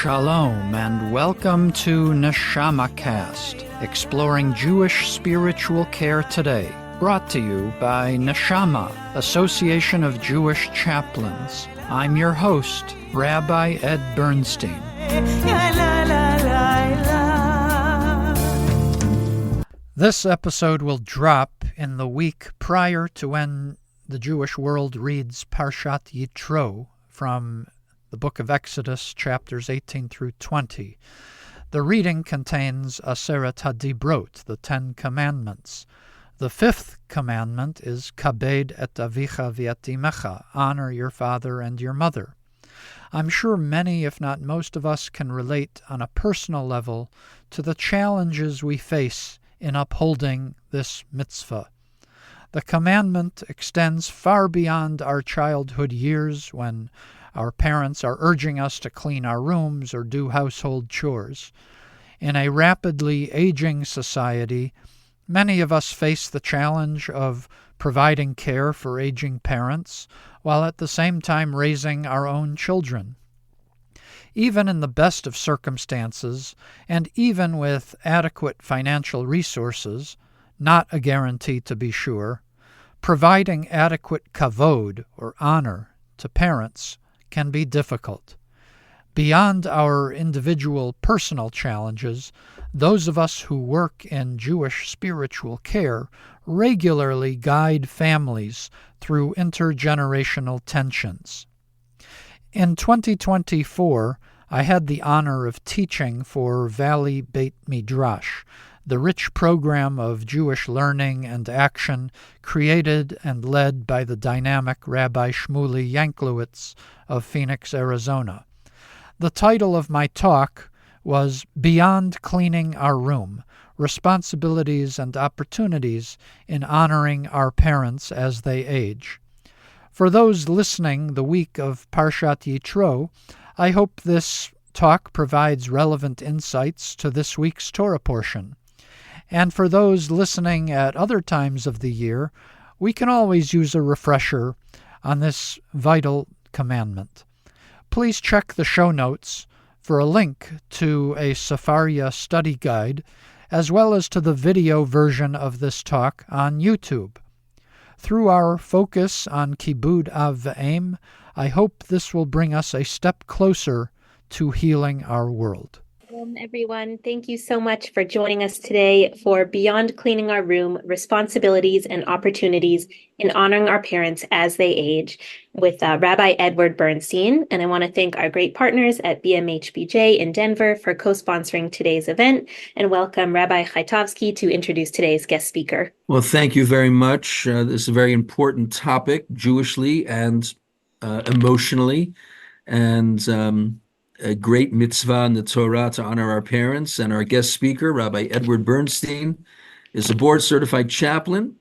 Shalom and welcome to NeshamaCast, exploring Jewish spiritual care today, brought to you by Neshama, Association of Jewish Chaplains. I'm your host, Rabbi Ed Bernstein. This episode will drop in the week prior to when the Jewish world reads Parshat Yitro from the book of Exodus, chapters 18 through 20. The reading contains Aseret HaDibrot, the Ten Commandments. The fifth commandment is Kabed et avicha v'et imecha, honor your father and your mother. I'm sure many, if not most of us, can relate on a personal level to the challenges we face in upholding this mitzvah. The commandment extends far beyond our childhood years when our parents are urging us to clean our rooms or do household chores. In a rapidly aging society, many of us face the challenge of providing care for aging parents while at the same time raising our own children. Even in the best of circumstances, and even with adequate financial resources, not a guarantee to be sure, providing adequate kavod, or honor, to parents can be difficult. Beyond our individual personal challenges, those of us who work in Jewish spiritual care regularly guide families through intergenerational tensions. In 2024, I had the honor of teaching for Valley Beit Midrash, the rich program of Jewish learning and action created and led by the dynamic Rabbi Shmuley Yanklowitz of Phoenix, Arizona. The title of my talk was Beyond Cleaning Our Room, Responsibilities and Opportunities in Honoring Our Parents as They Age. For those listening the week of Parshat Yitro, I hope this talk provides relevant insights to this week's Torah portion. And for those listening at other times of the year, we can always use a refresher on this vital commandment. Please check the show notes for a link to a Sefaria study guide, as well as to the video version of this talk on YouTube. Through our focus on Kibud Av V'Em, I hope this will bring us a step closer to healing our world. Everyone, thank you so much for joining us today for Beyond Cleaning Our Room, Responsibilities and Opportunities in Honoring Our Parents as They Age with Rabbi Edward Bernstein. And I want to thank our great partners at BMHBJ in Denver for co-sponsoring today's event, and welcome Rabbi Chaitovsky to introduce today's guest speaker. Well, thank you very much. This is a very important topic, Jewishly and emotionally, and a great mitzvah in the Torah to honor our parents. And our guest speaker, Rabbi Edward Bernstein, is a board-certified chaplain,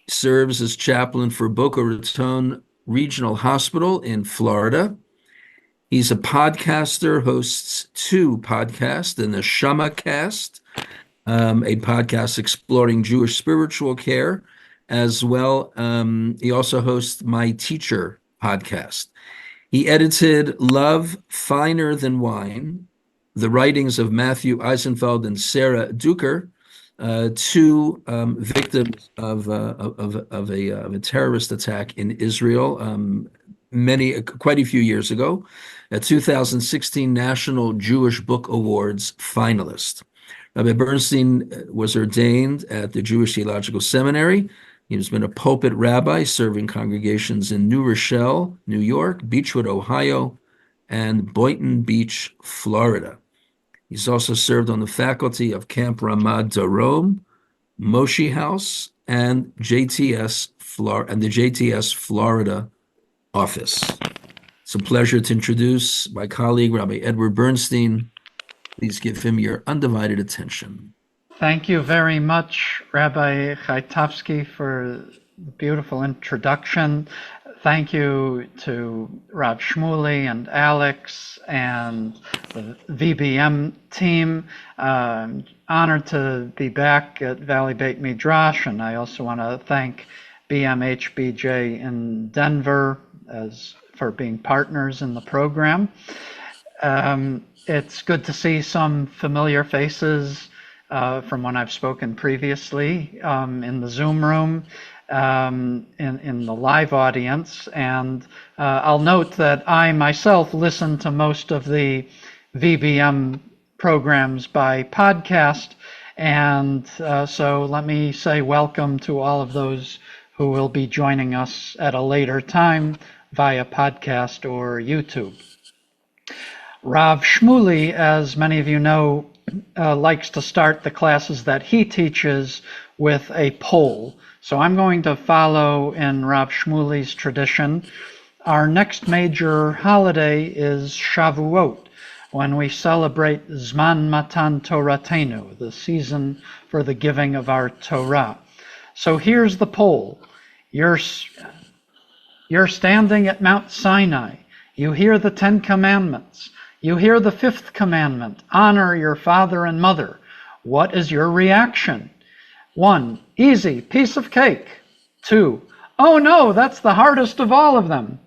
serves as chaplain for Boca Raton Regional Hospital in Florida. He's a podcaster, hosts two podcasts, the NeshamaCast, a podcast exploring Jewish spiritual care, as well. He also hosts My Teacher podcast. He edited Love Finer Than Wine, the writings of Matthew Eisenfeld and Sarah Duker, two victims of a terrorist attack in Israel quite a few years ago, a 2016 National Jewish Book Awards finalist. Rabbi Bernstein was ordained at the Jewish Theological Seminary. He has been a pulpit rabbi serving congregations in New Rochelle, New York, Beechwood, Ohio, and Boynton Beach, Florida. He's also served on the faculty of Camp Ramad Darom, Moshe House, and the JTS Florida office. It's a pleasure to introduce my colleague, Rabbi Edward Bernstein. Please give him your undivided attention. Thank you very much, Rabbi Chaitovsky, for the beautiful introduction. Thank you to Rav Shmuley and Alex and the VBM team. Honored to be back at Valley Beit Midrash, and I also want to thank BMHBJ in Denver for being partners in the program. It's good to see some familiar faces from when I've spoken previously in the Zoom room, in the live audience. And I'll note that I myself listen to most of the VBM programs by podcast. And so let me say welcome to all of those who will be joining us at a later time via podcast or YouTube. Rav Shmuley, as many of you know, likes to start the classes that he teaches with a poll. So I'm going to follow in Rav Shmuley's tradition. Our next major holiday is Shavuot, when we celebrate Zman Matan Toratenu, the season for the giving of our Torah. So here's the poll. You're standing at Mount Sinai. You hear the 10 Commandments. You hear the 5th commandment, honor your father and mother. What is your reaction? 1, easy, piece of cake. 2, oh no, that's the hardest of all of them.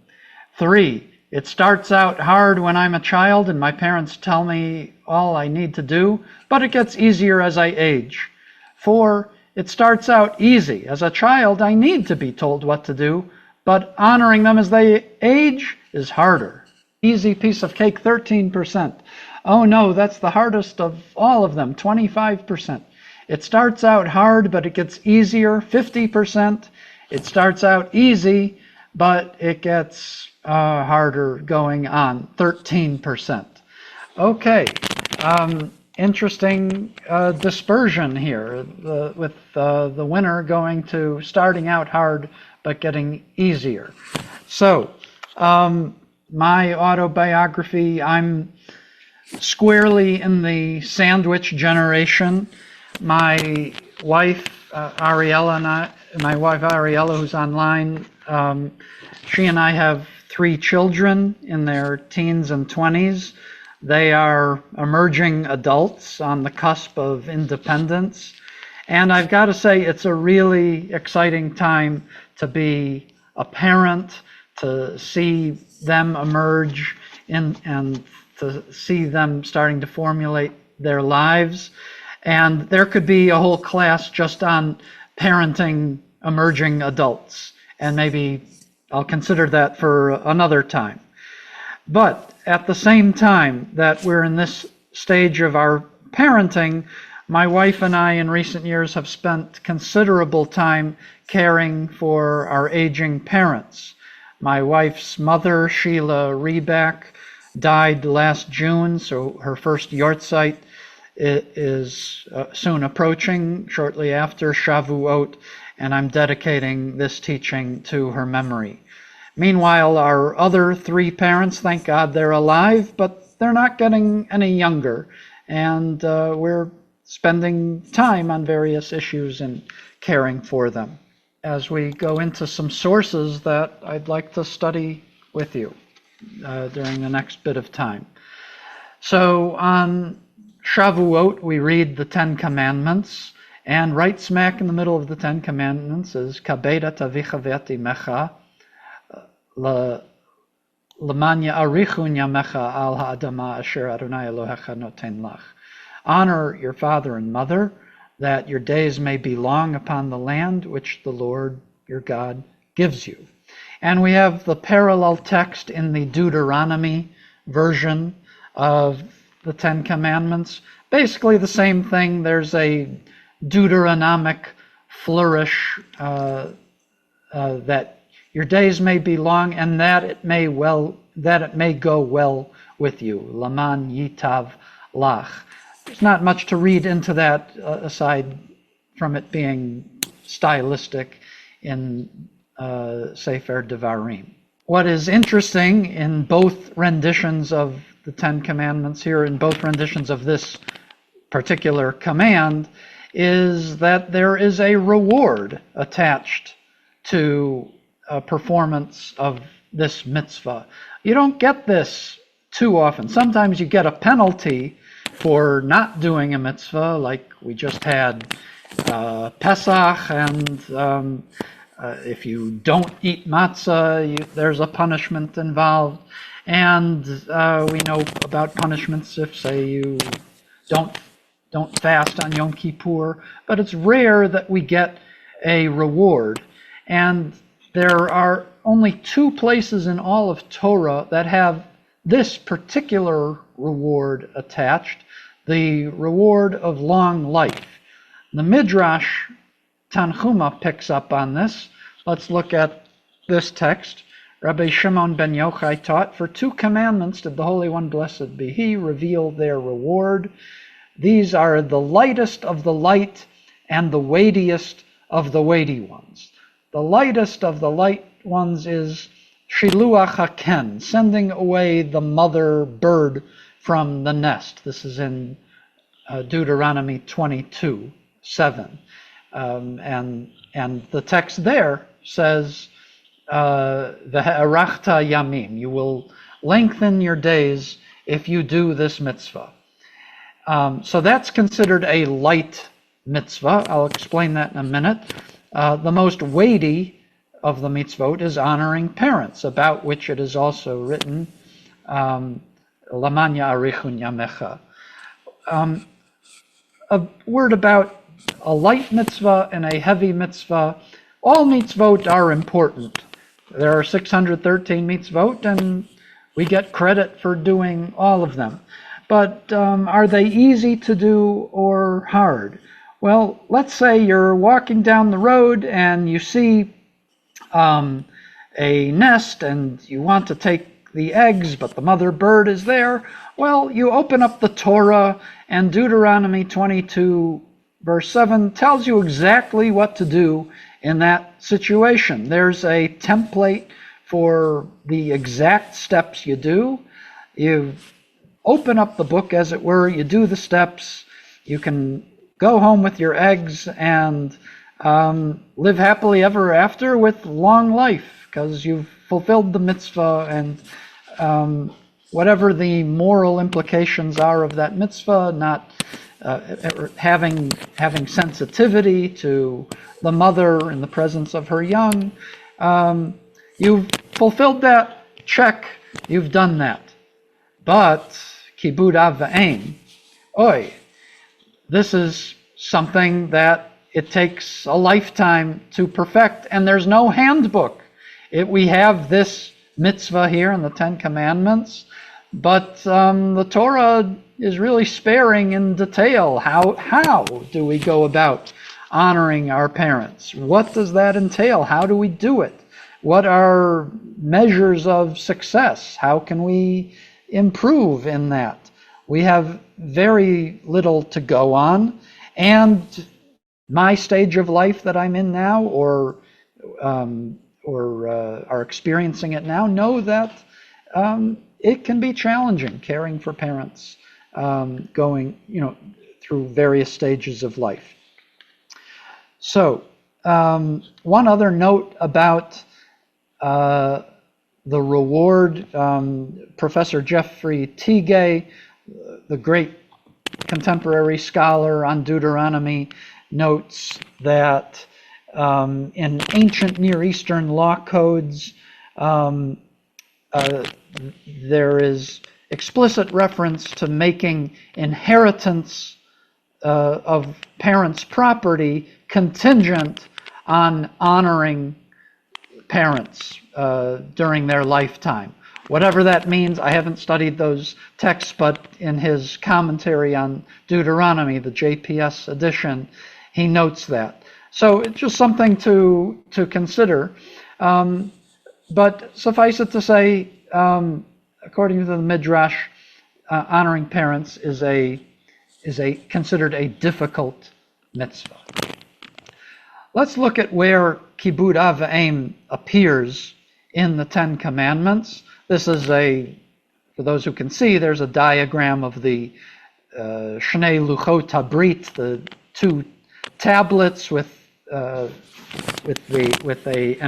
3, it starts out hard when I'm a child and my parents tell me all I need to do, but it gets easier as I age. 4, it starts out easy. As a child, I need to be told what to do, but honoring them as they age is harder. Easy piece of cake, 13%. Oh no, that's the hardest of all of them, 25%. It starts out hard, but it gets easier, 50%. It starts out easy, but it gets harder going on, 13%. Okay, interesting dispersion here, with the winner going to starting out hard, but getting easier. So, my autobiography, I'm squarely in the sandwich generation. My wife, Ariella, who's online, she and I have 3 children in their teens and 20s. They are emerging adults on the cusp of independence. And I've got to say, it's a really exciting time to be a parent, to see them emerge and to see them starting to formulate their lives. And there could be a whole class just on parenting emerging adults. And maybe I'll consider that for another time. But at the same time that we're in this stage of our parenting, my wife and I in recent years have spent considerable time caring for our aging parents. My wife's mother, Sheila Reback, died last June, so her first yortzeit is soon approaching, shortly after Shavuot, and I'm dedicating this teaching to her memory. Meanwhile, our other 3 parents, thank God they're alive, but they're not getting any younger, and we're spending time on various issues and caring for them, as we go into some sources that I'd like to study with you during the next bit of time. So on Shavuot, we read the 10 Commandments, and right smack in the middle of the 10 Commandments is Kabed et avicha ve'et imecha leman ya'arichu yamecha al ha'adama asher Adonai Elohecha noten lach. Honor your father and mother, that your days may be long upon the land which the Lord your God gives you. And we have the parallel text in the Deuteronomy version of the 10 Commandments. Basically the same thing. There's a Deuteronomic flourish that your days may be long and that it may go well with you. Laman yitav lach. There's not much to read into that aside from it being stylistic in Sefer Devarim. What is interesting in both renditions of the 10 Commandments here, in both renditions of this particular command, is that there is a reward attached to a performance of this mitzvah. You don't get this too often. Sometimes you get a penalty for not doing a mitzvah, like we just had Pesach, and if you don't eat matzah, there's a punishment involved. And we know about punishments if, say, you don't fast on Yom Kippur, but it's rare that we get a reward. And there are only 2 places in all of Torah that have this particular reward attached, the reward of long life. The Midrash Tanchuma picks up on this. Let's look at this text. Rabbi Shimon ben Yochai taught, "For 2 commandments did the Holy One, blessed be He, reveal their reward. These are the lightest of the light and the weightiest of the weighty ones." The lightest of the light ones is Shiluach HaKen, sending away the mother bird from the nest. This is in Deuteronomy 22:7. And the text there says, V'ha'arachta yamim, you will lengthen your days if you do this mitzvah. So that's considered a light mitzvah. I'll explain that in a minute. The most weighty of the mitzvot is honoring parents, about which it is also written, Laman ya'arichun yamecha. A word about a light mitzvah and a heavy mitzvah. All mitzvot are important. There are 613 mitzvot, and we get credit for doing all of them. But are they easy to do or hard? Well, let's say you're walking down the road and you see a nest and you want to take the eggs, but the mother bird is there. Well, you open up the Torah, and Deuteronomy 22 verse 7 tells you exactly what to do in that situation. There's a template for the exact steps you do. You open up the book, as it were, you do the steps, you can go home with your eggs and live happily ever after with long life, because you've fulfilled the mitzvah, and whatever the moral implications are of that mitzvah, not having sensitivity to the mother in the presence of her young, you've fulfilled that. Check, you've done that. But kibud av v'aim, oi, this is something that it takes a lifetime to perfect, and there's no handbook. We have this mitzvah here in the 10 Commandments, but the Torah is really sparing in detail. How do we go about honoring our parents? What does that entail? How do we do it? What are measures of success? How can we improve in that? We have very little to go on, and my stage of life that I'm in now, or are experiencing it now, know that it can be challenging caring for parents, going through various stages of life. So one other note about the reward. Professor Jeffrey Tigay, the great contemporary scholar on Deuteronomy, notes that in ancient Near Eastern law codes, there is explicit reference to making inheritance of parents' property contingent on honoring parents during their lifetime. Whatever that means, I haven't studied those texts, but in his commentary on Deuteronomy, the JPS edition, he notes that. So it's just something to consider. But suffice it to say, according to the Midrash, honoring parents is considered a difficult mitzvah. Let's look at where kibud av v'aim appears in the 10 Commandments. This is for those who can see, there's a diagram of the Shnei Luchot Habrit, the 2 tablets with an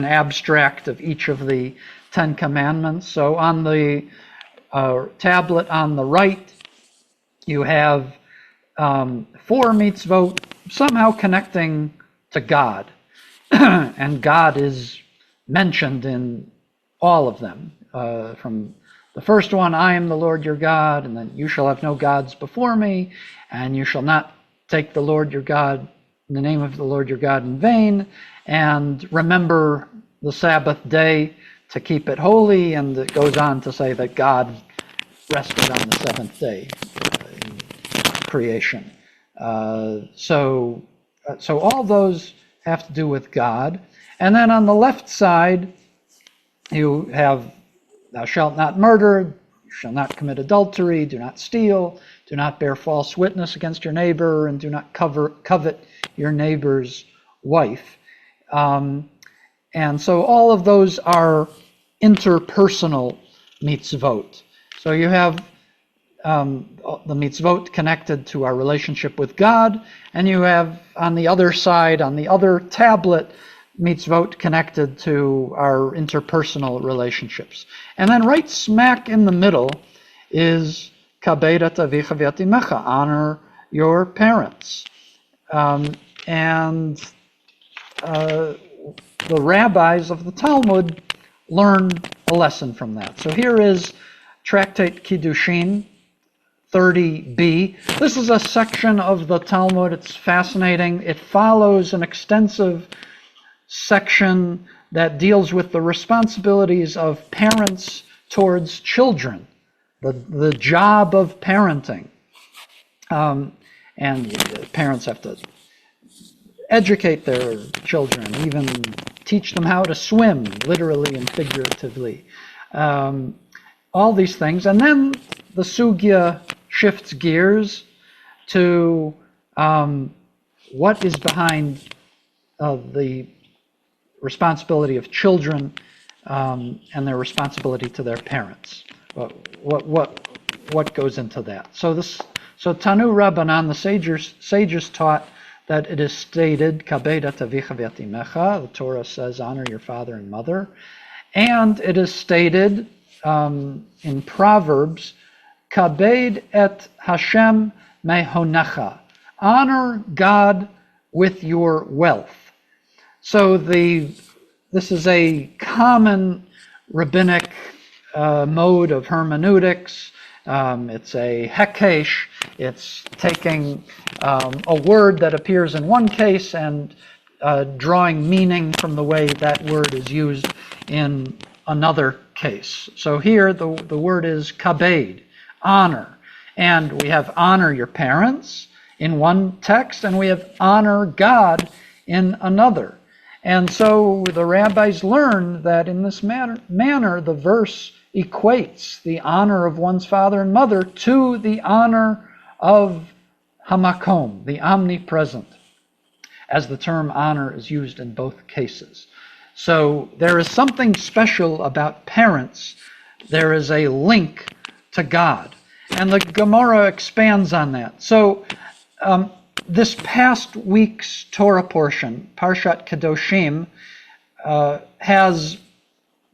abstract of each of the 10 Commandments. So on the tablet on the right, you have 4 mitzvot somehow connecting to God, and God is mentioned in all of them, from The first one, I am the Lord your God, and then you shall have no gods before me, and you shall not take the Lord your God, in the name of the Lord your God in vain, and remember the Sabbath day to keep it holy. And it goes on to say that God rested on the seventh day in creation. So all those have to do with God. And then on the left side, you have, thou shalt not murder, you shall not commit adultery, do not steal, do not bear false witness against your neighbor, and do not covet your neighbor's wife. And so all of those are interpersonal mitzvot. So you have the mitzvot connected to our relationship with God, and you have on the other side, on the other tablet, mitzvot connected to our interpersonal relationships. And then right smack in the middle is kabed et avicha v'et imecha, honor your parents. And the rabbis of the Talmud learn a lesson from that. So here is Tractate Kiddushin 30b. This is a section of the Talmud. It's fascinating. It follows an extensive section that deals with the responsibilities of parents towards children, the job of parenting. And parents have to educate their children, even teach them how to swim, literally and figuratively. All these things. And then the sugya shifts gears to what is behind the responsibility of children and their responsibility to their parents. What goes into that? So Tanu Rabbanan, the sages taught that it is stated, kabed et avicha v'et imecha, the Torah says, honor your father and mother. And it is stated in Proverbs, kabed et Hashem mehonecha, honor God with your wealth. So this is a common rabbinic mode of hermeneutics. It's a hekesh. It's taking a word that appears in one case and drawing meaning from the way that word is used in another case. So here the word is kabed, honor. And we have honor your parents in one text, and we have honor God in another. And so the rabbis learned that in this manner the verse equates the honor of one's father and mother to the honor of hamakom, the omnipresent, as the term honor is used in both cases. So there is something special about parents. There is a link to God. And the Gemara expands on that. So this past week's Torah portion, Parshat Kedoshim, has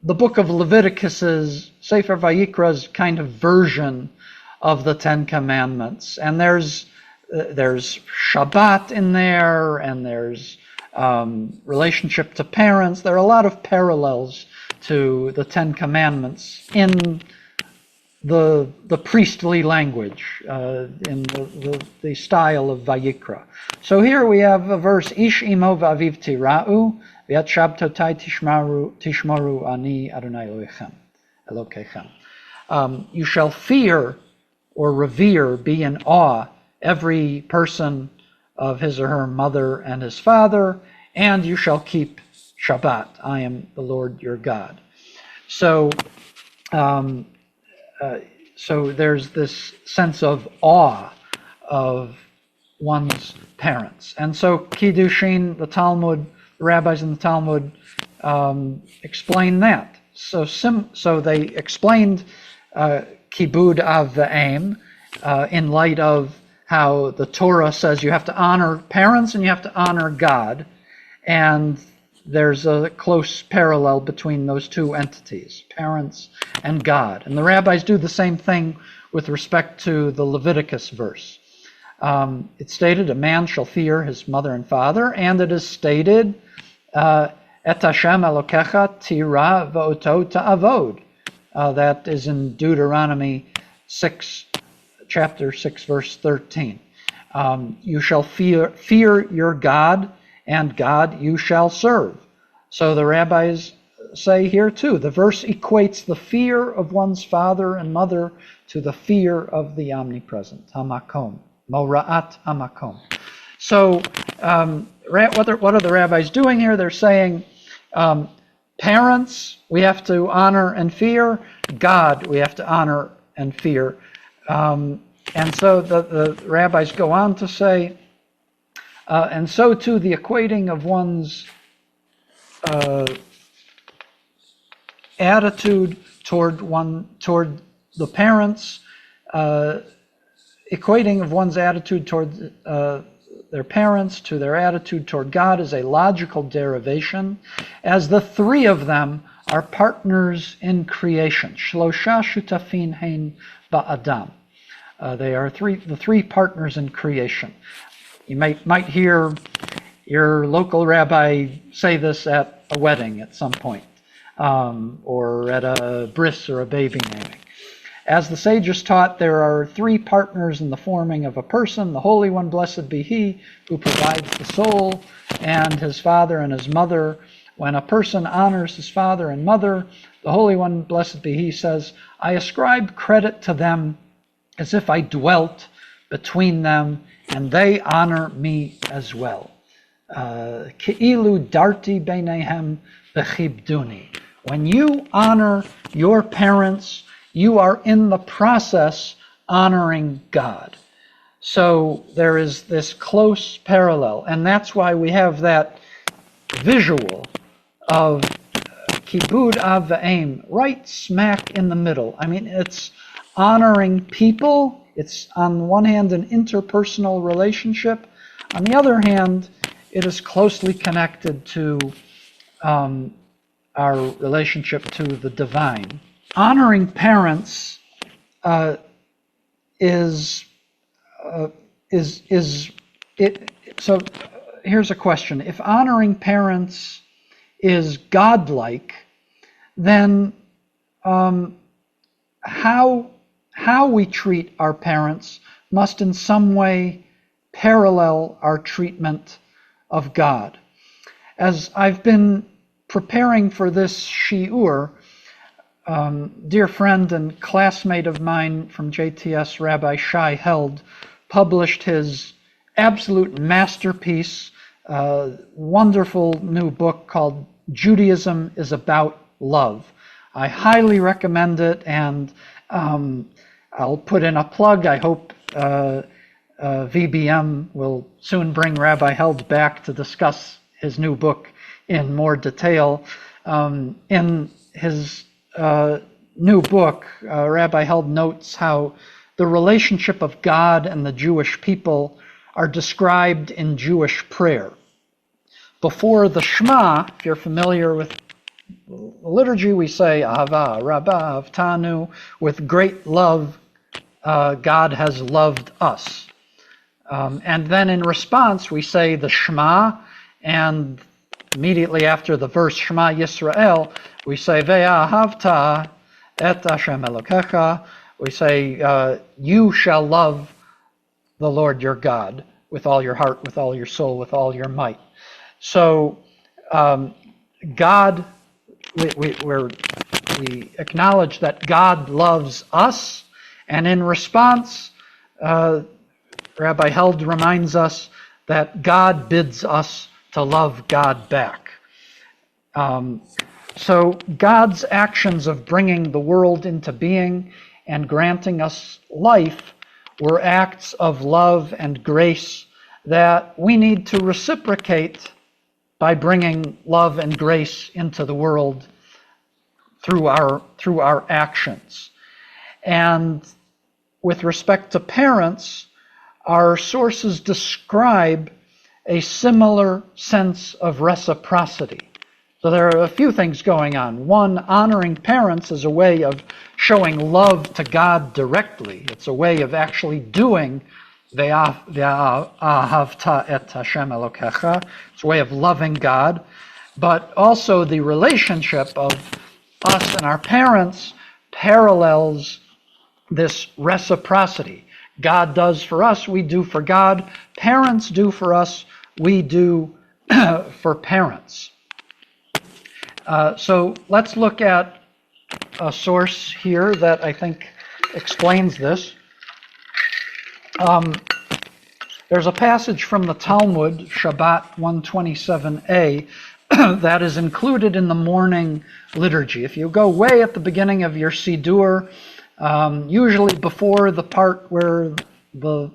the book of Leviticus's, Sefer Vayikra's kind of version of the Ten Commandments. And there's Shabbat in there, and there's relationship to parents. There are a lot of parallels to the Ten Commandments in the priestly language, in the style of Vayikra. So here we have a verse, Ish imo v'aviv tira'u, v'yat shabtotai tishmaru ani Adonai Elokechem. You shall fear or revere, be in awe, every person of his or her mother and his father, and you shall keep Shabbat. I am the Lord your God. So there's this sense of awe of one's parents. And so Kiddushin, the Talmud, the rabbis in the Talmud explain that. So they explained Kibud Av V'Aim in light of how the Torah says you have to honor parents and you have to honor God. And there's a close parallel between those two entities, parents and God. And the rabbis do the same thing with respect to the Leviticus verse. It's stated, a man shall fear his mother and father, and it is stated, Et Hashem Elokecha tira v'oto ta'avod. that is in Deuteronomy 6, chapter 6, verse 13. You shall fear your God, and God you shall serve. So the rabbis say here too, the verse equates the fear of one's father and mother to the fear of the omnipresent, hamakom, mora'at hamakom. So what are the rabbis doing here? They're saying parents we have to honor and fear, God we have to honor and fear. And so the rabbis go on to say, and so too the equating of one's attitude toward the parents, equating of one's attitude toward their parents to their attitude toward God is a logical derivation, as the three of them are partners in creation. Shlosha shutafin hein ba'adam. They are the three partners in creation. You might hear your local rabbi say this at a wedding at some point, or at a bris or a baby naming. As the sages taught, there are three partners in the forming of a person: the Holy One, blessed be He, who provides the soul, and his father and his mother. When a person honors his father and mother, the Holy One, blessed be He, says, I ascribe credit to them as if I dwelt between them, and they honor me as well. Ke'ilu darti beinehem bechibduni. When you honor your parents, you are in the process honoring God. So there is this close parallel, and that's why we have that visual of kibud av v'aim right smack in the middle. I mean, it's honoring people. It's on one hand an interpersonal relationship. On the other hand, it is closely connected to our relationship to the divine. Honoring parents is it. So here's a question: if honoring parents is godlike, then how we treat our parents must in some way parallel our treatment of God. As I've been preparing for this shiur, dear friend and classmate of mine from JTS, Rabbi Shai Held, published his absolute masterpiece, wonderful new book called Judaism is About Love. I highly recommend it, and I'll put in a plug. I hope VBM will soon bring Rabbi Held back to discuss his new book in more detail. In his new book, Rabbi Held notes how the relationship of God and the Jewish people are described in Jewish prayer. Before the Shema, if you're familiar with the liturgy, we say, Ahava, Rabbah, Avtanu, with great love, God has loved us. And then in response, we say the Shema, and immediately after the verse Shema Yisrael, we say Ve'ahavta et Hashem Elokecha. We say you shall love the Lord your God with all your heart, with all your soul, with all your might. So God, we acknowledge that God loves us, and in response, Rabbi Held reminds us that God bids us to love God back. So God's actions of bringing the world into being and granting us life were acts of love and grace that we need to reciprocate by bringing love and grace into the world through our actions. And with respect to parents, our sources describe a similar sense of reciprocity. So there are a few things going on. One, honoring parents is a way of showing love to God directly. It's a way of actually doing Ve'ahavta et Hashem Elokecha. It's a way of loving God. But also the relationship of us and our parents parallels this reciprocity. God does for us, we do for God. Parents do for us, we do for parents. So let's look at a source here that I think explains this. There's a passage from the Talmud, Shabbat 127a, that is included in the morning liturgy. If you go way at the beginning of your Siddur, usually before the part where the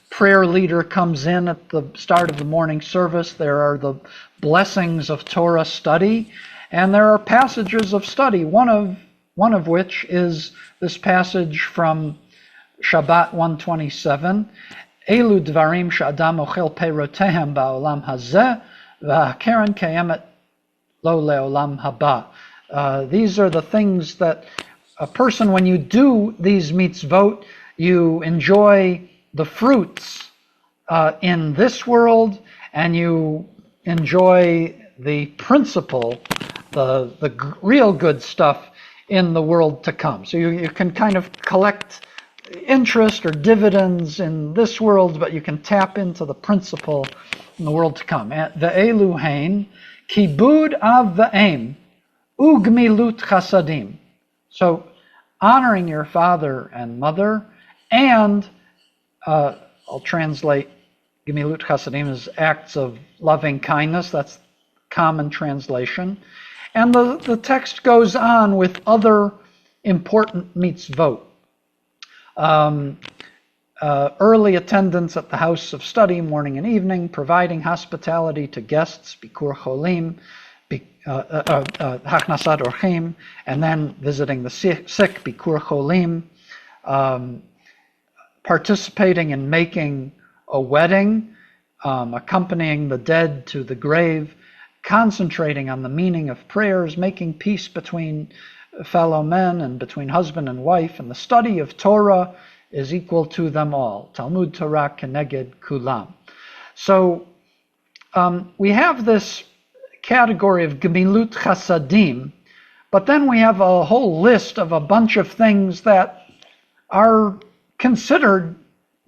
prayer leader comes in at the start of the morning service, there are the blessings of Torah study, and there are passages of study, one of which is this passage from Shabbat 127, Elu dvarim she'adam ochel peirotehem ba'olam hazeh v'hakeren kayemet lo le'olam haba. These are the things that a person, when you do these mitzvot, you enjoy the fruits in this world, and you enjoy the principle, the real good stuff in the world to come. So you can kind of collect interest or dividends in this world, but you can tap into the principle in the world to come. Ve'elu hein kibud av ve'em ugmilut chasadim. So honoring your father and mother, and I'll translate gemilut chasadim as acts of loving kindness. That's common translation. And the text goes on with other important mitzvot. Early attendance at the house of study, morning and evening, providing hospitality to guests, bikur cholim, hachnasat orchim, and then visiting the sick, bikur cholim, participating in making a wedding, accompanying the dead to the grave, concentrating on the meaning of prayers, making peace between fellow men and between husband and wife, and the study of Torah is equal to them all. Talmud Torah keneged kulam. So we have this category of gemilut chasadim, but then we have a whole list of a bunch of things that are considered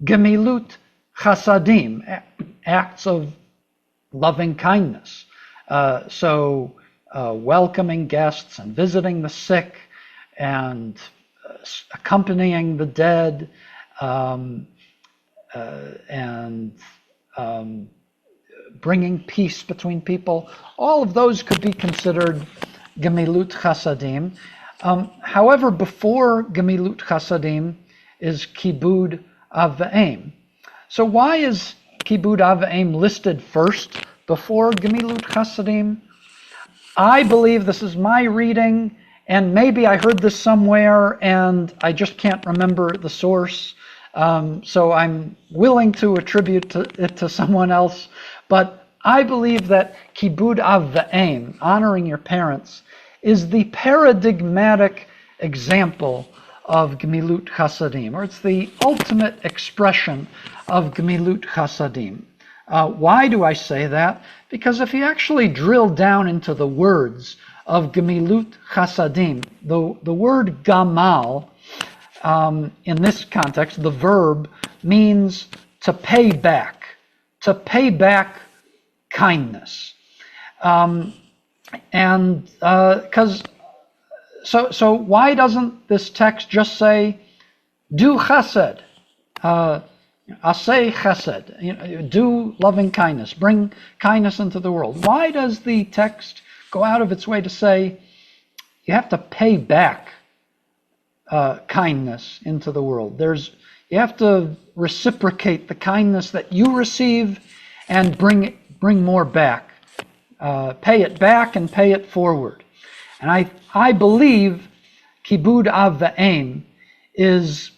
gemilut chasadim, acts of loving kindness. So welcoming guests and visiting the sick and accompanying the dead, and bringing peace between people. All of those could be considered gemilut chasadim. However, before gemilut chasadim is kibud av ve'em. So why is kibud av ve'em listed first before gemilut chasadim? I believe, this is my reading, and maybe I heard this somewhere and I just can't remember the source, so I'm willing to attribute it to someone else, but I believe that kibud av ve'em, honoring your parents, is the paradigmatic example of gemilut chasadim, or it's the ultimate expression of gemilut chasadim. Why do I say that? Because if you actually drill down into the words of gemilut chasadim, the word gamal, in this context, the verb means to pay back kindness. So why doesn't this text just say, do chesed, aseh chesed, do loving kindness, bring kindness into the world? Why does the text go out of its way to say you have to pay back kindness into the world? You have to reciprocate the kindness that you receive and bring more back. Pay it back and pay it forward. And I believe kibud av ve'em is,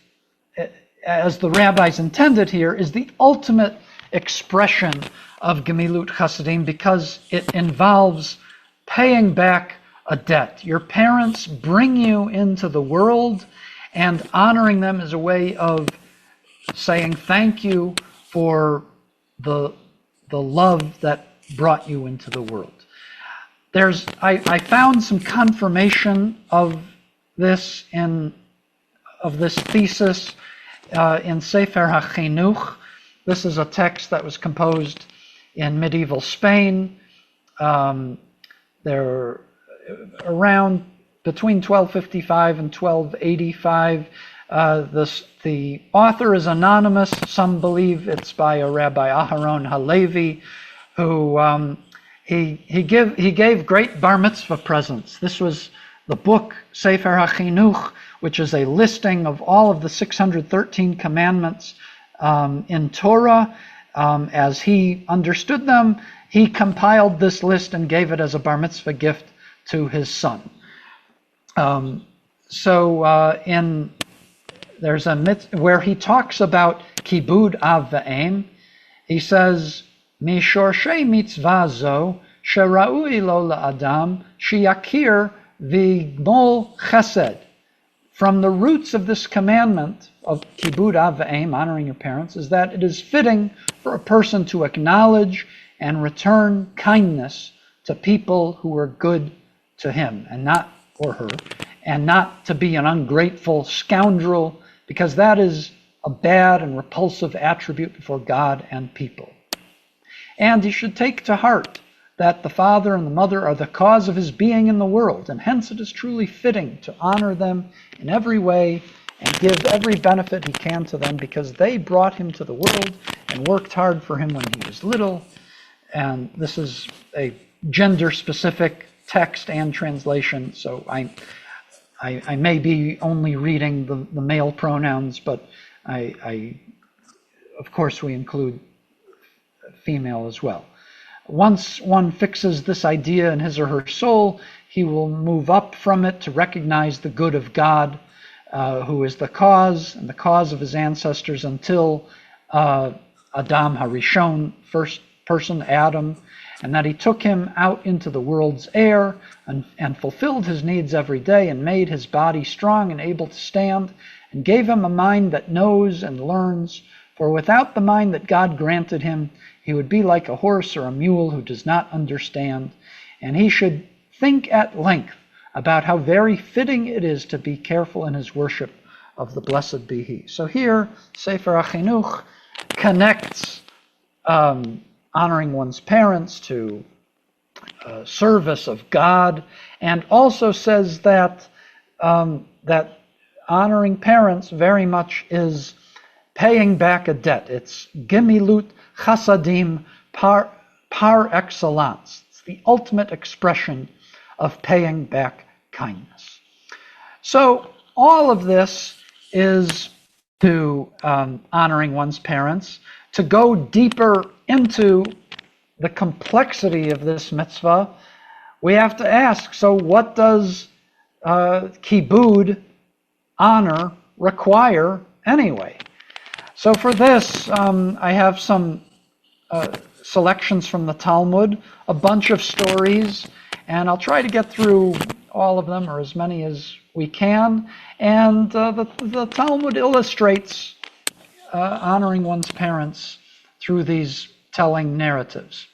as the rabbis intended here, is the ultimate expression of gemilut chasadim, because it involves paying back a debt. Your parents bring you into the world, and honoring them is a way of saying thank you for the love that brought you into the world. I found some confirmation of this thesis in Sefer HaChinuch. This is a text that was composed in medieval Spain. There around between 1255 and 1285. The author is anonymous. Some believe it's by a Rabbi Aharon Halevi, who he gave great bar mitzvah presents. This was the book Sefer HaChinuch, which is a listing of all of the 613 commandments in Torah as he understood them. He compiled this list and gave it as a bar mitzvah gift to his son. There's a mitzvah where he talks about kibud av v'em. He says, "Mishorshei mitzvah zo shera'ui lo la'adam sheyakir v'gmol chesed." From the roots of this commandment of kibud av v'em, honoring your parents, is that it is fitting for a person to acknowledge and return kindness to people who are good to him and not or her, and not to be an ungrateful scoundrel, because that is a bad and repulsive attribute before God and people. And he should take to heart that the father and the mother are the cause of his being in the world, and hence it is truly fitting to honor them in every way and give every benefit he can to them, because they brought him to the world and worked hard for him when he was little. And this is a gender-specific text and translation, so I may be only reading the male pronouns, but of course we include female as well. Once one fixes this idea in his or her soul, he will move up from it to recognize the good of God, who is the cause and the cause of his ancestors until Adam Harishon, first person, Adam, and that he took him out into the world's air and fulfilled his needs every day and made his body strong and able to stand, and gave him a mind that knows and learns. For without the mind that God granted him, he would be like a horse or a mule who does not understand. And he should think at length about how very fitting it is to be careful in his worship of the blessed be he. So here, Sefer HaChinuch connects honoring one's parents to service of God, and also says that that honoring parents very much is paying back a debt. It's gemilut chasadim par excellence. It's the ultimate expression of paying back kindness. So all of this is to honoring one's parents. To go deeper into the complexity of this mitzvah, we have to ask, so what does kibud, honor, require anyway? So for this, I have some selections from the Talmud, a bunch of stories, and I'll try to get through all of them, or as many as we can. And the Talmud illustrates honoring one's parents through these telling narratives.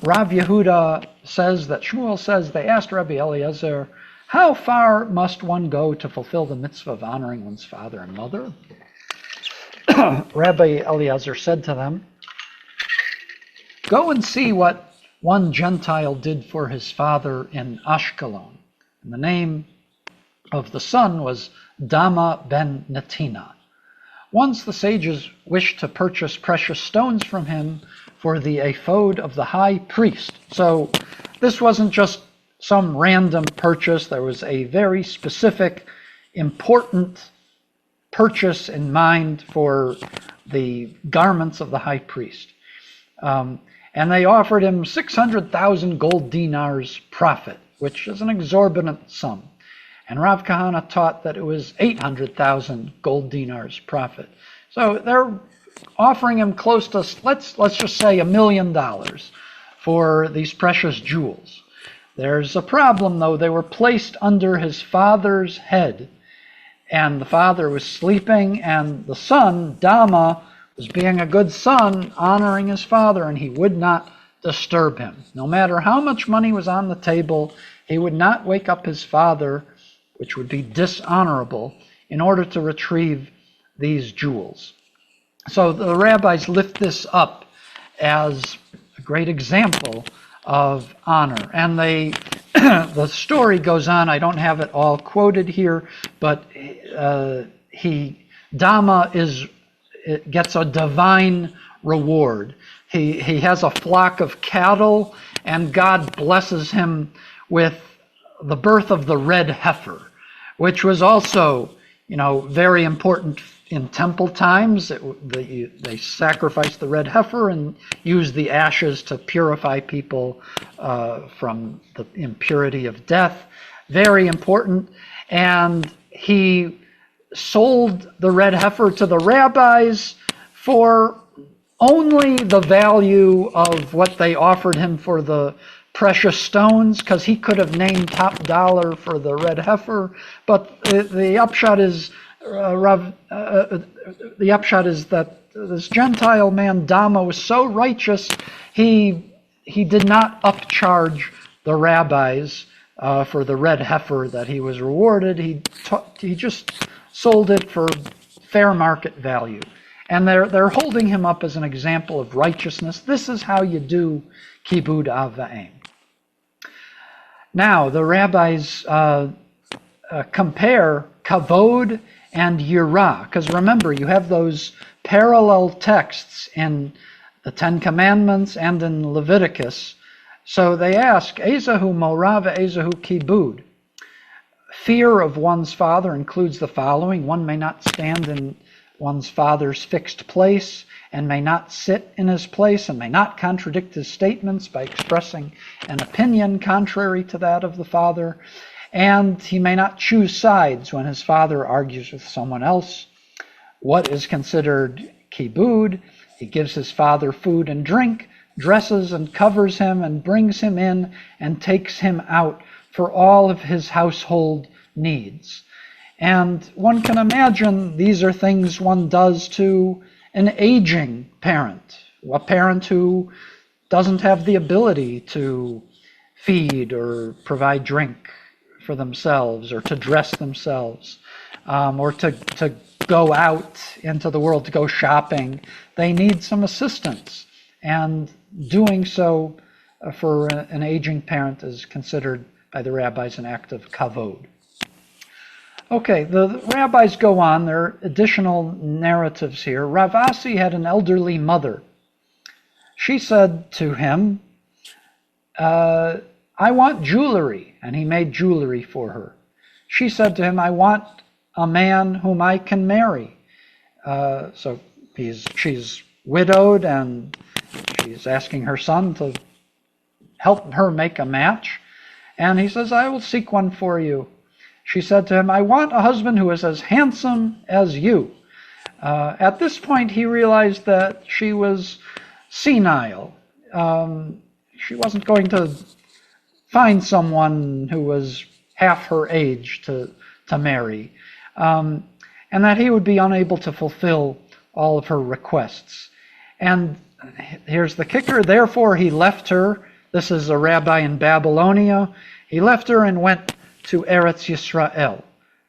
Rav Yehuda says that Shmuel says they asked Rabbi Eliezer, how far must one go to fulfill the mitzvah of honoring one's father and mother? Rabbi Eliezer said to them, go and see what one Gentile did for his father in Ashkelon. And the name of the son was Dama ben Netina. Once the sages wished to purchase precious stones from him for the ephod of the high priest. So this wasn't just some random purchase. There was a very specific, important purchase in mind for the garments of the high priest. And they offered him 600,000 gold dinars profit, which is an exorbitant sum. And Rav Kahana taught that it was 800,000 gold dinars profit. So they're offering him close to, let's just say $1 million for these precious jewels. There's a problem, though. They were placed under his father's head, and the father was sleeping, and the son, Dama, was being a good son, honoring his father, and he would not disturb him. No matter how much money was on the table, he would not wake up his father which would be dishonorable, in order to retrieve these jewels. So the rabbis lift this up as a great example of honor. And they, the story goes on. I don't have it all quoted here, but Dama gets a divine reward. He has a flock of cattle, and God blesses him with the birth of the red heifer, which was also, very important in temple times. They sacrificed the red heifer and used the ashes to purify people from the impurity of death. Very important. And he sold the red heifer to the rabbis for only the value of what they offered him for the precious stones, because he could have named top dollar for the red heifer. But the upshot is that this Gentile man Dama was so righteous, he did not upcharge the rabbis for the red heifer that he was rewarded. He just sold it for fair market value. And they're holding him up as an example of righteousness. This is how you do kibud av va'em. Now, the rabbis compare kavod and yirah, because remember, you have those parallel texts in the Ten Commandments and in Leviticus. So they ask, Ezahu morah ve'ezahu kibud. Fear of one's father includes the following: one may not stand in one's father's fixed place, and may not sit in his place, and may not contradict his statements by expressing an opinion contrary to that of the father, and he may not choose sides when his father argues with someone else. What is considered kibud? He gives his father food and drink, dresses and covers him, and brings him in and takes him out for all of his household needs. And one can imagine these are things one does to an aging parent, a parent who doesn't have the ability to feed or provide drink for themselves, or to dress themselves, or to go out into the world, to go shopping. They need some assistance, and doing so for an aging parent is considered by the rabbis an act of kavod. Okay, the rabbis go on. There are additional narratives here. Rav Asi had an elderly mother. She said to him, I want jewelry, and he made jewelry for her. She said to him, I want a man whom I can marry. So she's widowed, and she's asking her son to help her make a match. And he says, I will seek one for you. She said to him, I want a husband who is as handsome as you. At this point, he realized that she was senile. She wasn't going to find someone who was half her age to marry, and that he would be unable to fulfill all of her requests. And here's the kicker. Therefore, he left her. This is a rabbi in Babylonia. He left her and went to Eretz Yisrael.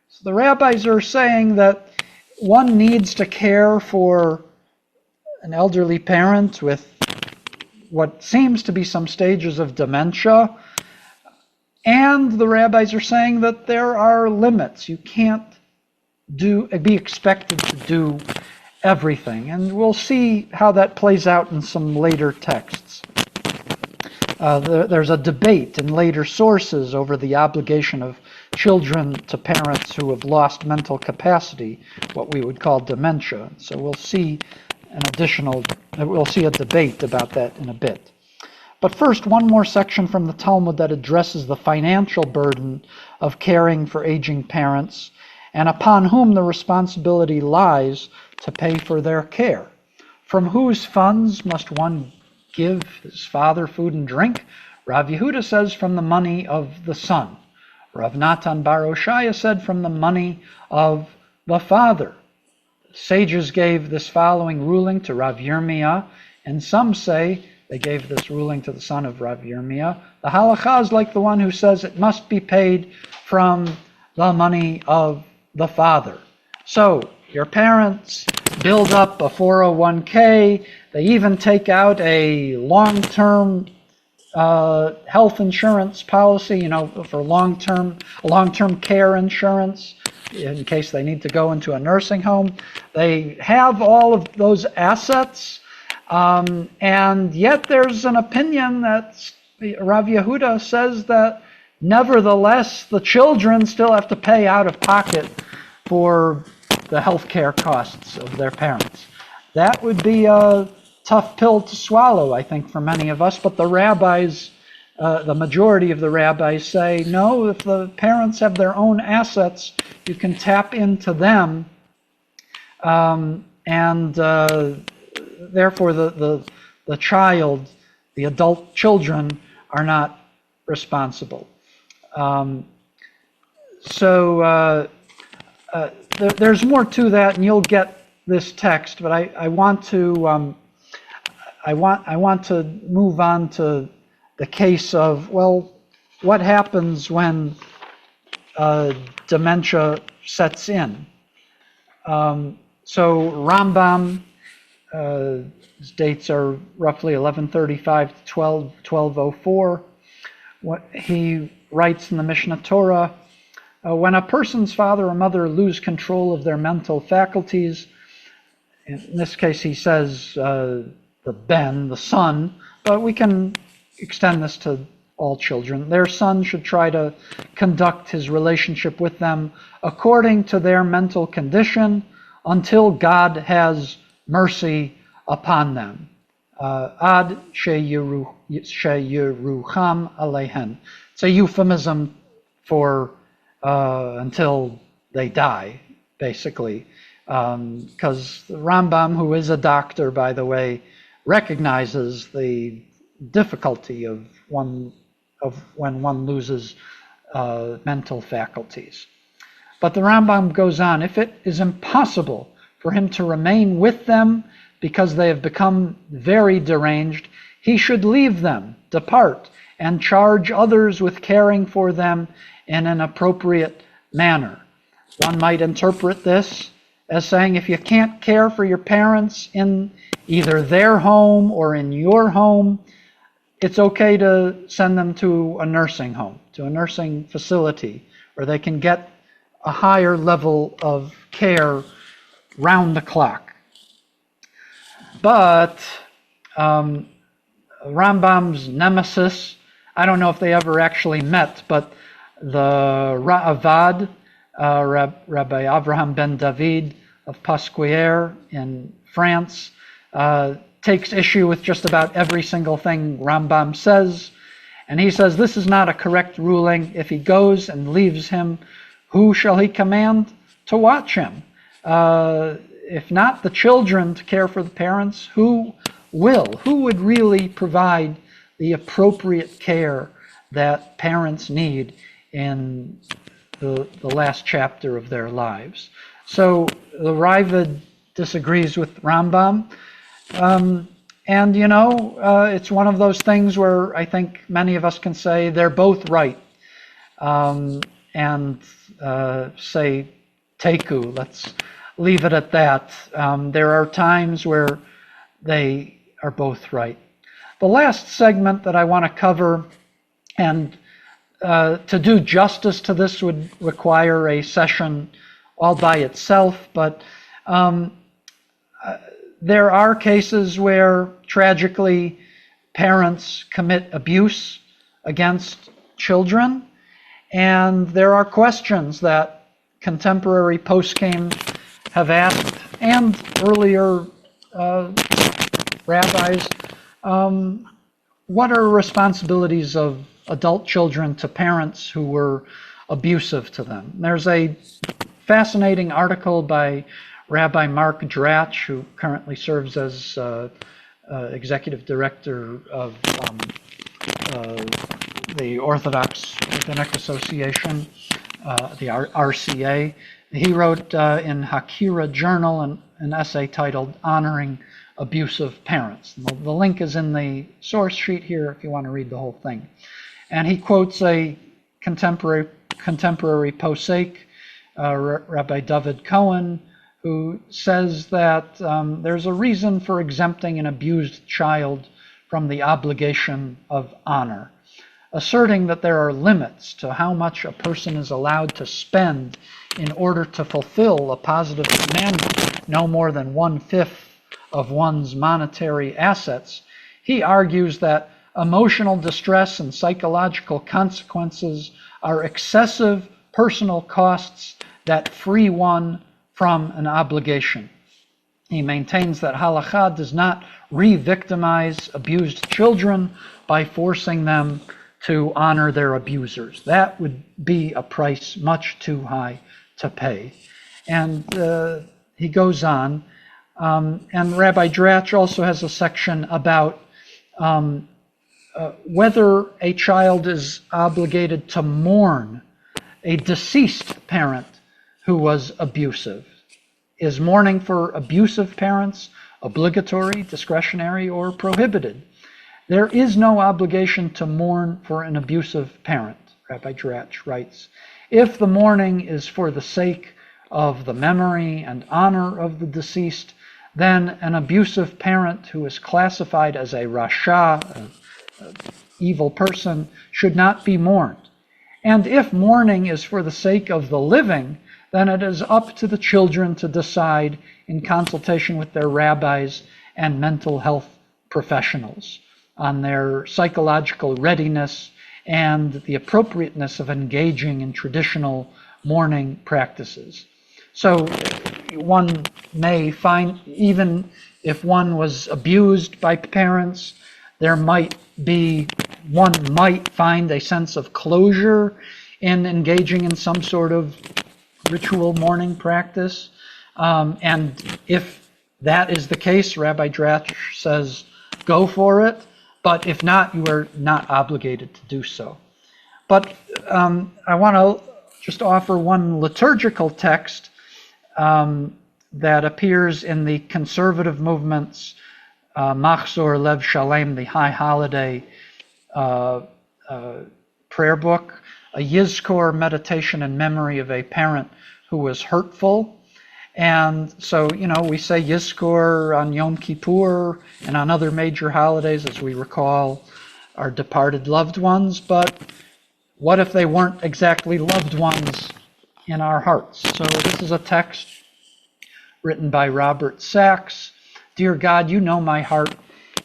So the rabbis are saying that one needs to care for an elderly parent with what seems to be some stages of dementia. And the rabbis are saying that there are limits. You can't be expected to do everything. And we'll see how that plays out in some later texts. There's a debate in later sources over the obligation of children to parents who have lost mental capacity, what we would call dementia. So we'll see a debate about that in a bit. But first, one more section from the Talmud that addresses the financial burden of caring for aging parents, and upon whom the responsibility lies to pay for their care. From whose funds must one give his father food and drink? Rav Yehuda says from the money of the son. Rav Natan bar Oshaya said from the money of the father. Sages gave this following ruling to Rav Yirmiyah, and some say they gave this ruling to the son of Rav Yirmiyah. The halakha is like the one who says it must be paid from the money of the father. So your parents build up a 401k. They even take out a long-term health insurance policy, for long-term care insurance in case they need to go into a nursing home. They have all of those assets, and yet there's an opinion that Rav Yehuda says that nevertheless the children still have to pay out of pocket for the health care costs of their parents. That would be a tough pill to swallow, I think, for many of us, but the rabbis, the majority of the rabbis say, no, if the parents have their own assets, you can tap into them, and therefore the child, the adult children, are not responsible. There's more to that, and you'll get this text, but I want to move on to the case of, well, what happens when dementia sets in? So Rambam, his dates are roughly 1135 to 1204. He writes in the Mishnah Torah, when a person's father or mother lose control of their mental faculties, in this case he says the son, but we can extend this to all children. Their son should try to conduct his relationship with them according to their mental condition until God has mercy upon them. Ad sheyerucham alehen. It's a euphemism for until they die, basically. Because the Rambam, who is a doctor, by the way, recognizes the difficulty of when one loses mental faculties. But the Rambam goes on, if it is impossible for him to remain with them because they have become very deranged, he should leave them, depart, and charge others with caring for them in an appropriate manner. One might interpret this as saying, if you can't care for your parents in either their home or in your home, it's okay to send them to a nursing home, to a nursing facility, where they can get a higher level of care round the clock. But Rambam's nemesis, I don't know if they ever actually met, but the Ra'avad, Rabbi Avraham ben David of Pasquier in France, takes issue with just about every single thing Rambam says, and he says this is not a correct ruling. If he goes and leaves him, who shall he command to watch him? If not the children to care for the parents, who will? Who would really provide the appropriate care that parents need in the last chapter of their lives? So the Raavad disagrees with Rambam. And it's one of those things where I think many of us can say they're both right, and say teku, let's leave it at that. There are times where they are both right. The last segment that I want to cover, and to do justice to this would require a session all by itself, but there are cases where tragically parents commit abuse against children, and there are questions that contemporary poskim have asked, and earlier rabbis, what are responsibilities of adult children to parents who were abusive to them? There's a fascinating article by Rabbi Mark Dratch, who currently serves as executive director of the Orthodox Rabbinic Association, the RCA. He wrote in Hakira Journal an essay titled Honoring Abusive Parents. The link is in the source sheet here if you want to read the whole thing. And he quotes a contemporary contemporary posek, Rabbi David Cohen, who says that there's a reason for exempting an abused child from the obligation of honor, asserting that there are limits to how much a person is allowed to spend in order to fulfill a positive commandment, no more than 1/5 of one's monetary assets. He argues that emotional distress and psychological consequences are excessive personal costs that free one from an obligation. He maintains that halakha does not re-victimize abused children by forcing them to honor their abusers. That would be a price much too high to pay. And he goes on, and Rabbi Dratch also has a section about whether a child is obligated to mourn a deceased parent who was abusive. Is mourning for abusive parents obligatory, discretionary, or prohibited? There is no obligation to mourn for an abusive parent, Rabbi Dratch writes. If the mourning is for the sake of the memory and honor of the deceased, then an abusive parent who is classified as a rasha, an evil person, should not be mourned. And if mourning is for the sake of the living, then it is up to the children to decide in consultation with their rabbis and mental health professionals on their psychological readiness and the appropriateness of engaging in traditional mourning practices. So one may find, even if one was abused by parents, one might find a sense of closure in engaging in some sort of ritual mourning practice. And if that is the case, Rabbi Dratch says, go for it. But if not, you are not obligated to do so. But I want to just offer one liturgical text that appears in the conservative movement's Machzor Lev Shalem, the High Holiday prayer book, a Yizkor meditation in memory of a parent who was hurtful. And so, we say Yizkor on Yom Kippur and on other major holidays as we recall our departed loved ones, but what if they weren't exactly loved ones in our hearts? So this is a text written by Robert Sachs. Dear God, you know my heart.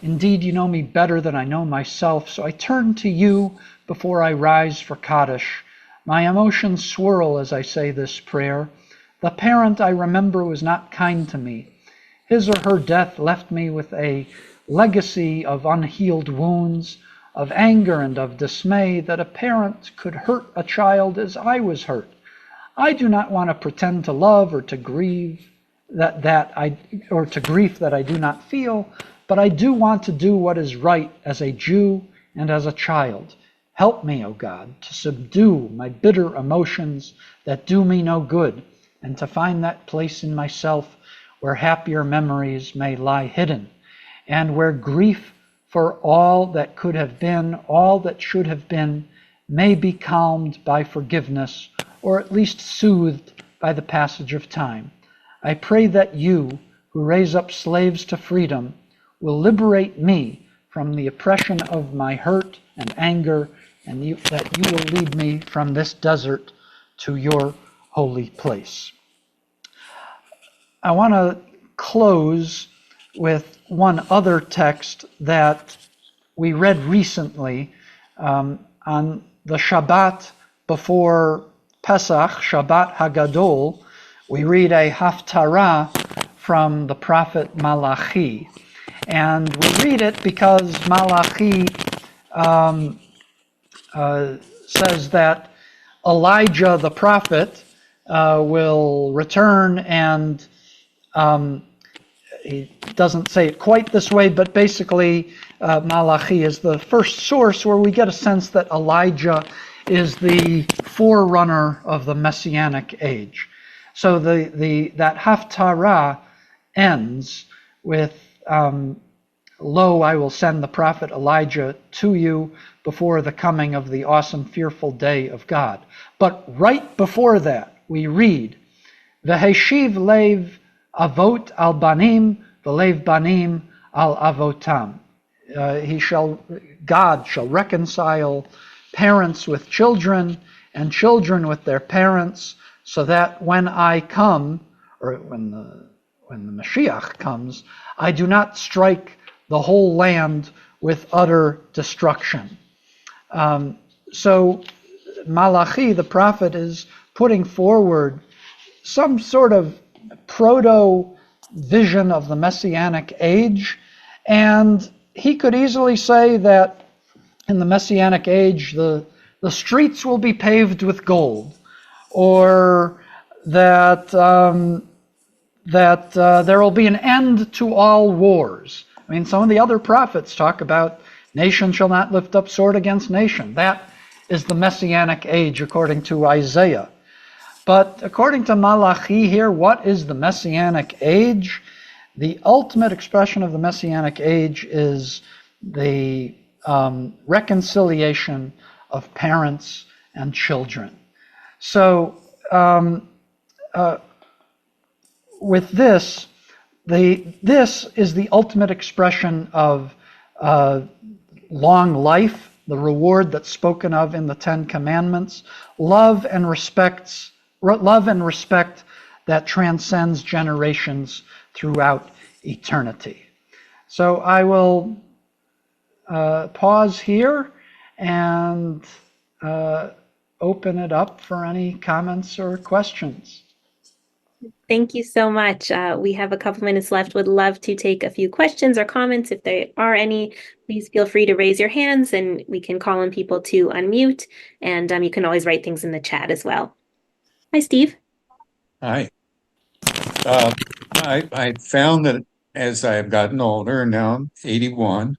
Indeed, you know me better than I know myself, so I turn to you before I rise for Kaddish. My emotions swirl as I say this prayer. The parent I remember was not kind to me. His or her death left me with a legacy of unhealed wounds, of anger and of dismay that a parent could hurt a child as I was hurt. I do not want to pretend to love or to grieve to grief that I do not feel, but I do want to do what is right as a Jew and as a child. Help me, O God, to subdue my bitter emotions that do me no good, and to find that place in myself where happier memories may lie hidden, and where grief for all that could have been, all that should have been, may be calmed by forgiveness, or at least soothed by the passage of time. I pray that you, who raise up slaves to freedom, will liberate me from the oppression of my hurt and anger, and that you will lead me from this desert to your holy place. I want to close with one other text that we read recently on the Shabbat before Pesach, Shabbat Hagadol. We read a haftarah from the prophet Malachi. And we read it because Malachi says that Elijah the prophet will return, and he doesn't say it quite this way, but basically Malachi is the first source where we get a sense that Elijah is the forerunner of the Messianic age. So that haftarah ends with Lo, I will send the prophet Elijah to you before the coming of the awesome, fearful day of God. But right before that, we read, V'heshiv lev avot al banim, v'lev banim al avotam. God shall reconcile parents with children and children with their parents, so that when I come, or when the Mashiach comes, I do not strike the whole land with utter destruction. So Malachi, the prophet, is putting forward some sort of proto-vision of the Messianic age, and he could easily say that in the Messianic age the streets will be paved with gold, or that there will be an end to all wars. I mean, some of the other prophets talk about nation shall not lift up sword against nation. That is the Messianic age according to Isaiah. But according to Malachi here, what is the Messianic age? The ultimate expression of the Messianic age is the reconciliation of parents and children. So with this, this is the ultimate expression of long life, the reward that's spoken of in the Ten Commandments, love and respect that transcends generations throughout eternity. So I will pause here and open it up for any comments or questions. Thank you so much. We have a couple minutes left. Would love to take a few questions or comments. If there are any, please feel free to raise your hands and we can call on people to unmute. And you can always write things in the chat as well. Hi, Steve. Hi. I found that as I've gotten older, now I'm 81,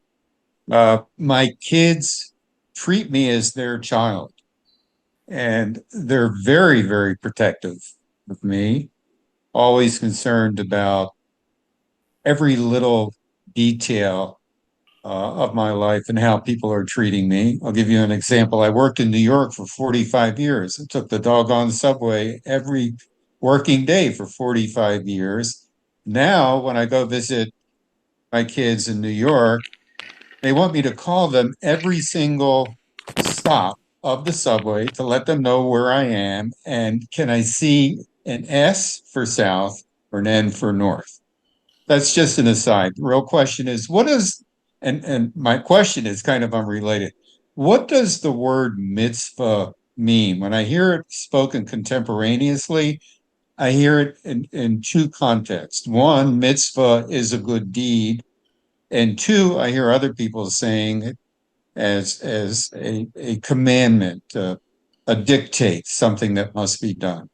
my kids treat me as their child. And they're very, very protective of me, always concerned about every little detail of my life and how people are treating me. I'll give you an example. I worked in New York for 45 years. I took the doggone subway every working day for 45 years. Now, when I go visit my kids in New York, they want me to call them every single stop of the subway to let them know where I am. And can I see an S for south or an N for north? That's just an aside. The real question is, and my question is kind of unrelated. What does the word mitzvah mean? When I hear it spoken contemporaneously, I hear it in two contexts. One, mitzvah is a good deed. And two, I hear other people saying it as a commandment, a dictate, something that must be done.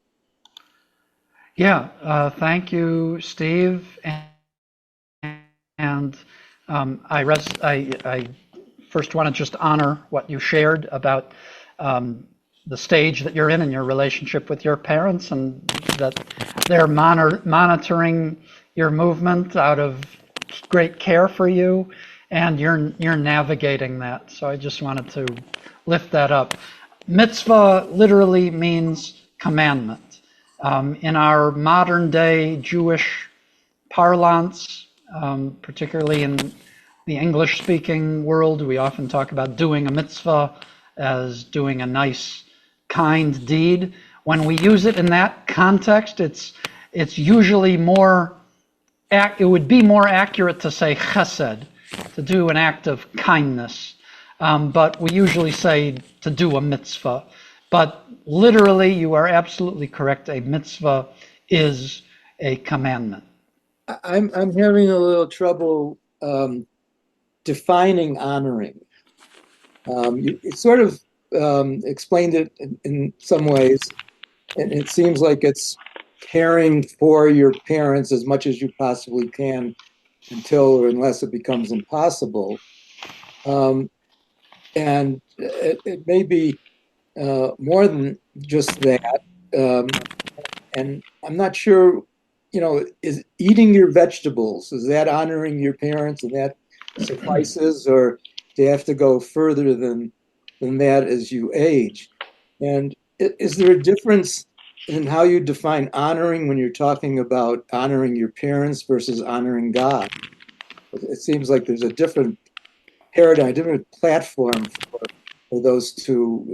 Yeah, thank you, Steve. And I first want to just honor what you shared about the stage that you're in your relationship with your parents, and that they're monitoring your movement out of great care for you, and you're navigating that. So I just wanted to lift that up. Mitzvah literally means commandment. In our modern day Jewish parlance, particularly in the English-speaking world, we often talk about doing a mitzvah as doing a nice, kind deed. When we use it in that context, it's usually it would be more accurate to say chesed, to do an act of kindness. But we usually say to do a mitzvah. But literally, you are absolutely correct. A mitzvah is a commandment. I'm having a little trouble defining honoring. You sort of explained it in some ways, and it seems like it's caring for your parents as much as you possibly can until or unless it becomes impossible. And it may be more than just that. And I'm not sure, is eating your vegetables, is that honoring your parents? And that suffices, or do you have to go further than that as you age? And is there a difference in how you define honoring when you're talking about honoring your parents versus honoring God? It seems like there's a different paradigm, different platform for those two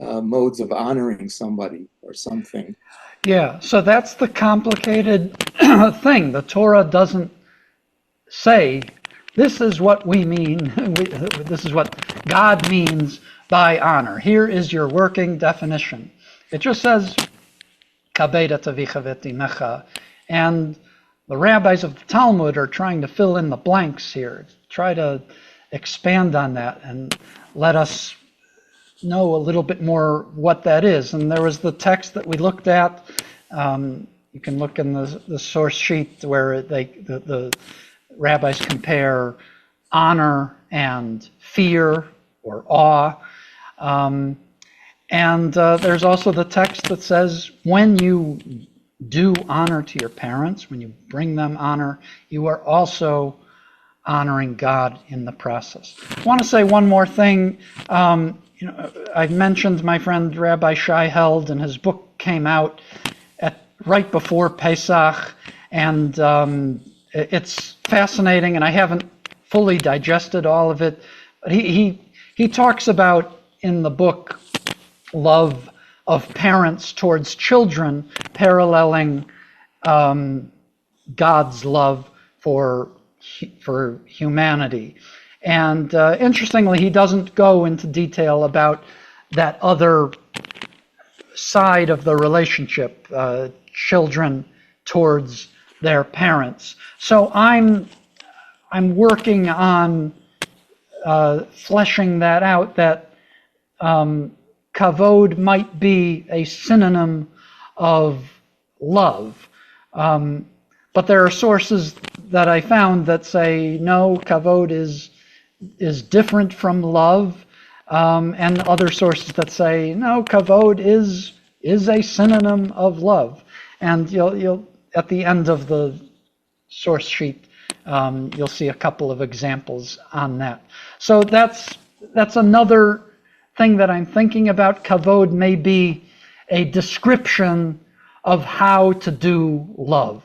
modes of honoring somebody or something. Yeah, so that's the complicated thing. The Torah doesn't say, this is what we mean, this is what God means by honor. Here is your working definition. It just says, kabed et avicha v'et imecha. And the rabbis of the Talmud are trying to fill in the blanks here, try to expand on that and let us know a little bit more what that is. And there was the text that we looked at. You can look in the source sheet where the rabbis compare honor and fear or awe. And there's also the text that says when you do honor to your parents, when you bring them honor, you are also honoring God in the process. I want to say one more thing. I mentioned my friend Rabbi Shai Held, and his book came out right before Pesach, and it's fascinating, and I haven't fully digested all of it. But he talks about in the book love of parents towards children, paralleling God's love for humanity. And interestingly, he doesn't go into detail about that other side of the relationship, children towards their parents. So I'm working on fleshing that out, that kavod might be a synonym of love. But there are sources that I found that say, no, kavod is different from love, and other sources that say, no, kavod is a synonym of love. And you'll at the end of the source sheet, you'll see a couple of examples on that. So that's another thing that I'm thinking about. Kavod may be a description of how to do love,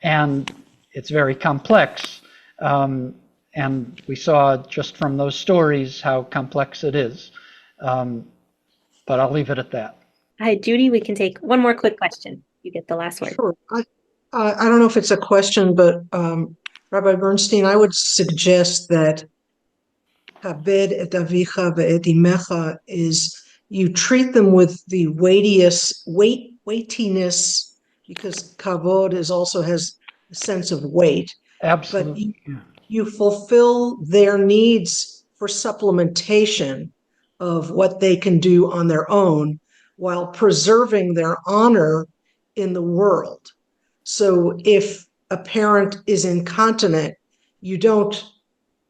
and it's very complex. And we saw just from those stories how complex it is. But I'll leave it at that. Hi, Judy, we can take one more quick question. You get the last word. Sure. I don't know if it's a question, but Rabbi Bernstein, I would suggest that kabed et avicha ve'et imecha is you treat them with the weightiness, because kavod also has a sense of weight. Absolutely. But you fulfill their needs for supplementation of what they can do on their own while preserving their honor in the world. So if a parent is incontinent, you don't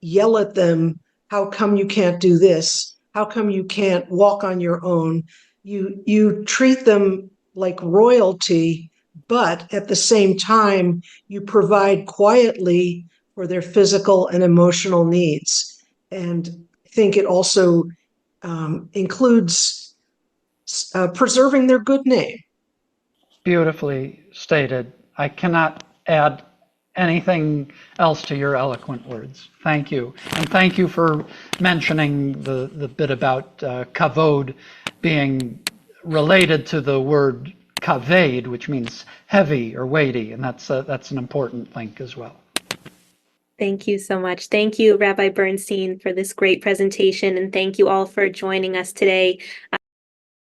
yell at them, how come you can't do this? How come you can't walk on your own? You treat them like royalty, but at the same time, you provide quietly for their physical and emotional needs. And I think it also includes preserving their good name. Beautifully stated. I cannot add anything else to your eloquent words. Thank you. And thank you for mentioning the bit about kavod being related to the word kaved, which means heavy or weighty, and that's an important link as well. Thank you so much. Thank you, Rabbi Bernstein, for this great presentation, and thank you all for joining us today.